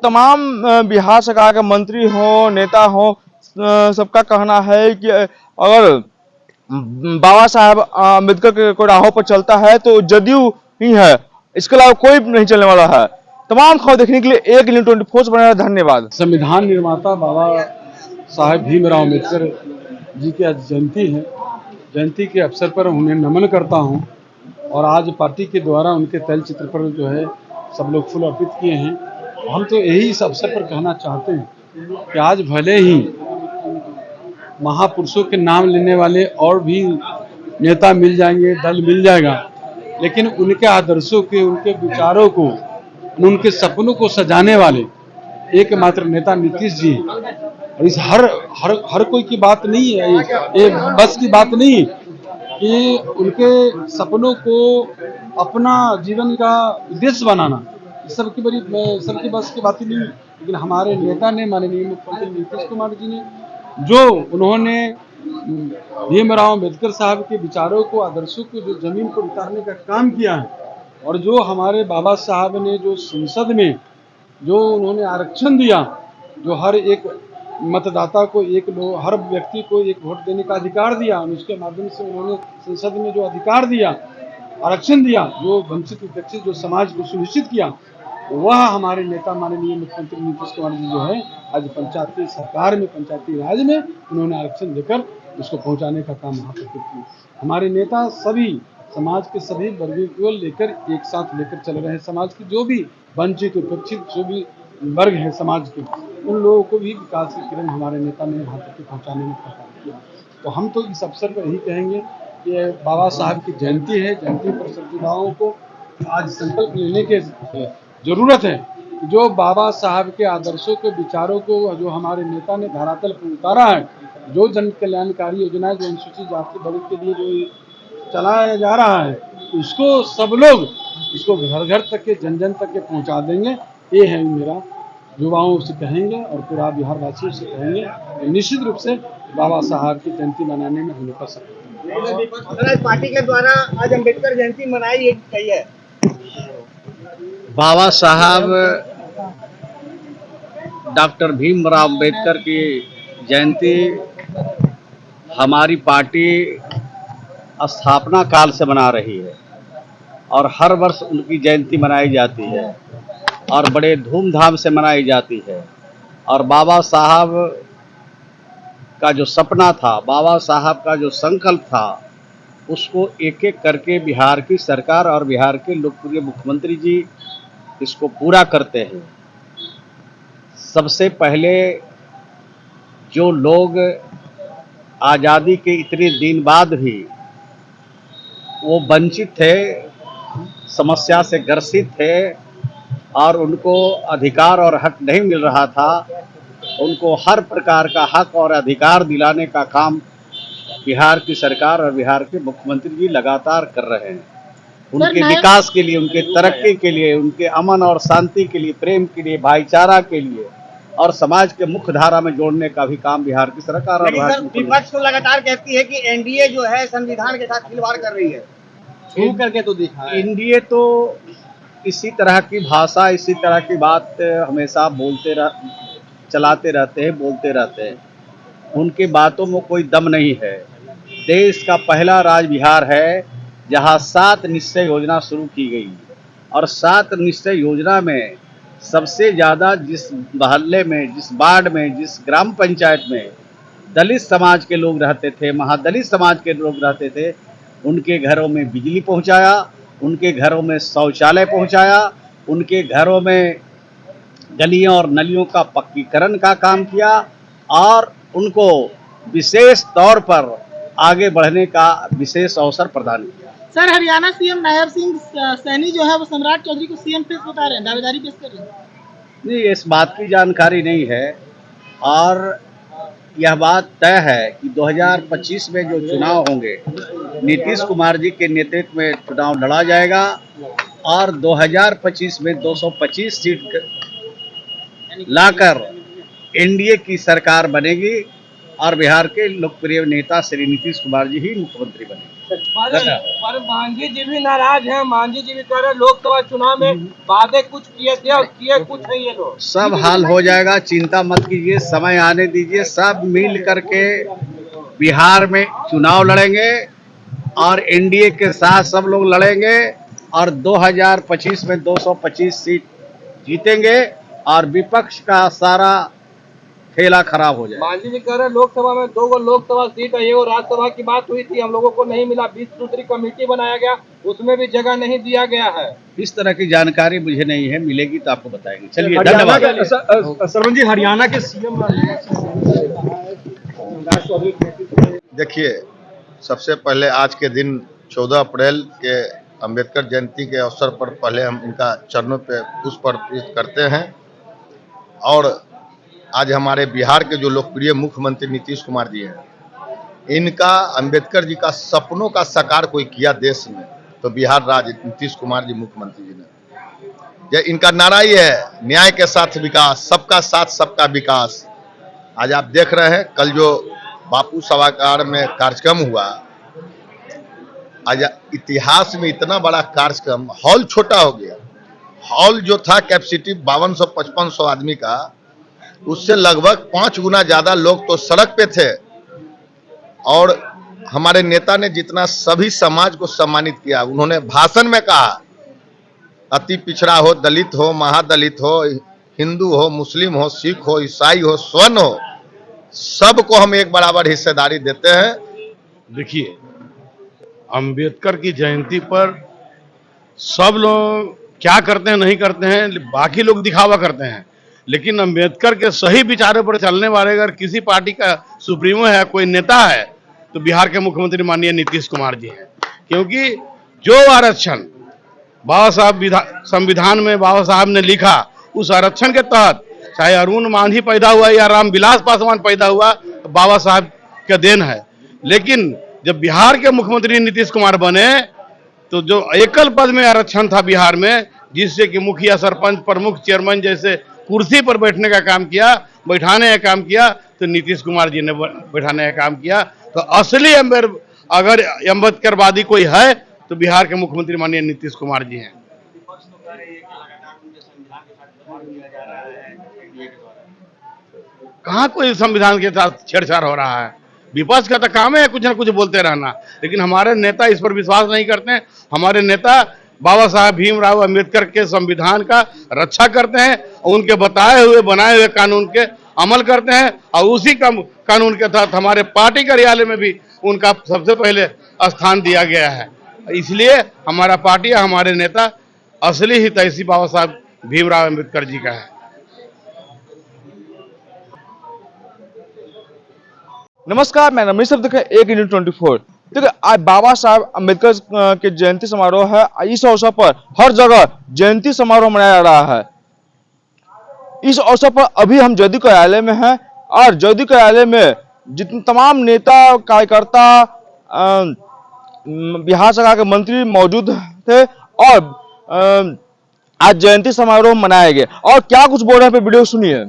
तमाम बिहार सरकार के मंत्री हो, नेता हो, सबका कहना है कि अगर बाबा साहब अम्बेडकर के राहों पर चलता है तो जदयू ही है, इसके अलावा कोई नहीं चलने वाला है। तमाम खबर देखने के लिए 1 न्यूज़ 24 बने रहे। धन्यवाद। संविधान निर्माता बाबा साहेब भीमराव अम्बेडकर जी की आज जयंती है। जयंती के अवसर पर उन्हें नमन करता हूं और आज पार्टी के द्वारा उनके तैलचित्र पर जो है सब लोग फूल अर्पित किए हैं। हम तो यही इस अवसर पर कहना चाहते हैं कि आज भले ही महापुरुषों के नाम लेने वाले और भी नेता मिल जाएंगे, दल मिल जाएगा, लेकिन उनके आदर्शों के, उनके विचारों को, उनके सपनों को सजाने वाले एकमात्र नेता नीतीश जी। और इस हर हर हर कोई की बात नहीं है, ये बस की बात नहीं कि उनके सपनों को अपना जीवन का उद्देश्य बनाना, सबकी बस की बात ही नहीं। लेकिन हमारे नेता ने, माननीय मुख्यमंत्री नीतीश कुमार जी ने, जो उन्होंने भीमराव अम्बेडकर साहब के विचारों को, आदर्शों को जो जमीन पर उतारने का काम किया है, और जो हमारे बाबा साहब ने जो संसद में जो उन्होंने आरक्षण दिया, जो हर एक मतदाता को हर व्यक्ति को एक वोट देने का अधिकार दिया, और उसके माध्यम से उन्होंने संसद में जो अधिकार दिया, आरक्षण दिया, जो वंचित उपेक्षित जो समाज को सुनिश्चित किया, वह हमारे नेता माननीय मुख्यमंत्री नीतीश कुमार जी जो है आज पंचायती सरकार में, पंचायती राज में उन्होंने आरक्षण देकर उसको पहुंचाने का काम वहाँ पर किया। हमारे नेता सभी समाज के सभी वर्गों को लेकर एक साथ लेकर चल रहे हैं। समाज की जो भी वंचित उपेक्षित जो भी वर्ग है समाज के, उन लोगों को भी विकास की किरण हमारे नेता ने यहाँ तक पहुँचाने में काम किया। तो हम तो इस अवसर पर यही कहेंगे कि बाबा साहब की जयंती है, जयंती पर श्रद्धालुओं को आज संकल्प लेने की जरूरत है। जो बाबा साहब के आदर्शों के विचारों को जो हमारे नेता ने धरातल पर उतारा है, जो जन कल्याणकारी योजनाएं जो अनुसूचित जाति वर्ग के लिए जो चलाया जा रहा है, उसको सब लोग इसको घर घर तक के, जन जन तक के पहुंचा देंगे। ये है मेरा युवाओं से कहेंगे और पूरा बिहार वासियों से कहेंगे, निश्चित रूप से बाबा साहब की जयंती मनाने में हम लोग कर सकते हैं। पार्टी के द्वारा आज अम्बेडकर जयंती मनाई गई है। बाबा साहब डॉक्टर भीमराव अम्बेडकर की जयंती हमारी पार्टी स्थापना काल से मना रही है और हर वर्ष उनकी जयंती मनाई जाती है और बड़े धूमधाम से मनाई जाती है। और बाबा साहब का जो सपना था, बाबा साहब का जो संकल्प था, उसको एक एक करके बिहार की सरकार और बिहार के लोकप्रिय मुख्यमंत्री जी इसको पूरा करते हैं। सबसे पहले जो लोग आज़ादी के इतने दिन बाद भी वो वंचित थे, समस्या से ग्रसित थे और उनको अधिकार और हक नहीं मिल रहा था, उनको हर प्रकार का हक और अधिकार दिलाने का काम बिहार की सरकार और बिहार के मुख्यमंत्री जी लगातार कर रहे हैं। उनके विकास के लिए, उनके तरक्की के लिए, उनके अमन और शांति के लिए, प्रेम के लिए, भाईचारा के लिए और समाज के मुख्य धारा में जोड़ने का भी काम बिहार की सरकार और विपक्ष तो लगातार कहती है कि एनडीए जो है संविधान के साथ खिलवाड़ कर रही है। छू करके तो दिखा है। एनडीए तो इसी तरह की भाषा, इसी तरह की बात हमेशा चलाते रहते हैं, बोलते रहते हैं। उनकी बातों में कोई दम नहीं है। देश का पहला राज्य बिहार है जहां 7 निश्चय योजना शुरू की गई और 7 निश्चय योजना में सबसे ज़्यादा जिस मोहल्ले में, जिस वार्ड में, जिस ग्राम पंचायत में दलित समाज के लोग रहते थे, महादलित समाज के लोग रहते थे, उनके घरों में बिजली पहुंचाया, उनके घरों में शौचालय पहुंचाया, उनके घरों में गलियों और नलियों का पक्कीकरण का काम किया और उनको विशेष तौर पर आगे बढ़ने का विशेष अवसर प्रदान किया। सर, हरियाणा सीएम नायब सिंह सैनी जो है वो सम्राट चौधरी को सीएम पेश बता रहे हैं, दावेदारी पेश कर रहे हैं। नहीं, इस बात की जानकारी नहीं है और यह बात तय है कि 2025 में जो चुनाव होंगे, नीतीश कुमार जी के नेतृत्व में चुनाव लड़ा जाएगा और 2025 में 225 सीट लाकर एनडीए की सरकार बनेगी और बिहार के लोकप्रिय नेता श्री नीतीश कुमार जी ही मुख्यमंत्री बने। पर मांझी जी भी नाराज हैं। मांझी जी भी कह रहे लोकसभा चुनाव में वादे कुछ किए थे और किए कुछ है ये लोग। सब हाल हो जाएगा, चिंता मत कीजिए, समय आने दीजिए। सब मिल करके बिहार में चुनाव लड़ेंगे और एनडीए के साथ सब लोग लड़ेंगे और 2025 में 225 सीट जीतेंगे और विपक्ष का सारा खेला खराब हो जाए। मांझी जी कह रहे लोकसभा में 2 लोकसभा सीट है, वो राज्यसभा की बात हुई थी, हम लोगों को नहीं मिला। 20 सूत्री कमेटी बनाया गया, उसमें भी जगह नहीं दिया गया है। इस तरह की जानकारी मुझे नहीं है, मिलेगी तो आपको बताएंगे। चलिए, धन्यवाद। सरवन जी, हरियाणा के सीएम देखिए, सबसे पहले आज के दिन 14 अप्रैल के अंबेडकर जयंती के अवसर पर पहले हम इनका चरणों पे पुष्प अर्पित करते हैं। और आज हमारे बिहार के जो लोकप्रिय मुख्यमंत्री नीतीश कुमार जी हैं, इनका अंबेडकर जी का सपनों का साकार कोई किया देश में तो बिहार राज्य नीतीश कुमार जी मुख्यमंत्री जी ने। इनका नारा ही है, न्याय के साथ विकास, सबका साथ सबका विकास। आज आप देख रहे हैं, कल जो बापू सभागार में कार्यक्रम हुआ, आज इतिहास में इतना बड़ा कार्यक्रम, हॉल छोटा हो गया। हॉल जो था कैपेसिटी 5200-5500 आदमी का, उससे लगभग 5 गुना ज्यादा लोग तो सड़क पे थे। और हमारे नेता ने जितना सभी समाज को सम्मानित किया, उन्होंने भाषण में कहा, अति पिछड़ा हो, दलित हो, महादलित हो, हिंदू हो, मुस्लिम हो, सिख हो, ईसाई हो, स्वर्ण हो, सबको हम एक बराबर हिस्सेदारी देते हैं। देखिए, अंबेडकर की जयंती पर सब लोग क्या करते हैं नहीं करते हैं, बाकी लोग दिखावा करते हैं, लेकिन अंबेडकर के सही विचारों पर चलने वाले अगर किसी पार्टी का सुप्रीमो है, कोई नेता है, तो बिहार के मुख्यमंत्री माननीय नीतीश कुमार जी हैं। क्योंकि जो आरक्षण बाबा साहब संविधान में बाबा साहब ने लिखा, उस आरक्षण के तहत चाहे अरुण मांझी पैदा हुआ या रामविलास पासवान पैदा हुआ, तो बाबा साहब का देन है। लेकिन जब बिहार के मुख्यमंत्री नीतीश कुमार बने, तो जो एकल पद में आरक्षण था बिहार में, जिससे कि मुखिया, सरपंच, प्रमुख, चेयरमैन जैसे कुर्सी पर बैठने का काम किया, बैठाने का काम किया, तो नीतीश कुमार जी ने बैठाने का काम किया। तो असली अगर अम्बेडकरवादी कोई है तो बिहार के मुख्यमंत्री माननीय नीतीश कुमार जी हैं। कहाँ कोई संविधान के साथ छेड़छाड़ हो रहा है? विपक्ष का तो काम है कुछ ना कुछ बोलते रहना, लेकिन हमारे नेता इस पर विश्वास नहीं करते हैं। हमारे नेता बाबा साहब भीमराव अंबेडकर के संविधान का रक्षा करते हैं और उनके बताए हुए बनाए हुए कानून के अमल करते हैं। और उसी कानून के तहत हमारे पार्टी कार्यालय में भी उनका सबसे पहले स्थान दिया गया है। इसलिए हमारा पार्टी, हमारे नेता असली हितैषी बाबा साहब भीमराव अंबेडकर जी का है। नमस्कार, मैं रमेश, अब देखें एक इंडियन 24। देखिए, आज बाबा साहब अम्बेडकर के जयंती समारोह है। इस अवसर पर हर जगह जयंती समारोह मनाया जा रहा है। इस अवसर पर अभी हम जदयू कार्यालय में हैं और जदयू कार्यालय में जितने तमाम नेता, कार्यकर्ता, बिहार सरकार के मंत्री मौजूद थे और आज जयंती समारोह मनाया गया। और क्या कुछ बोल रहे हैं, वीडियो सुनिए।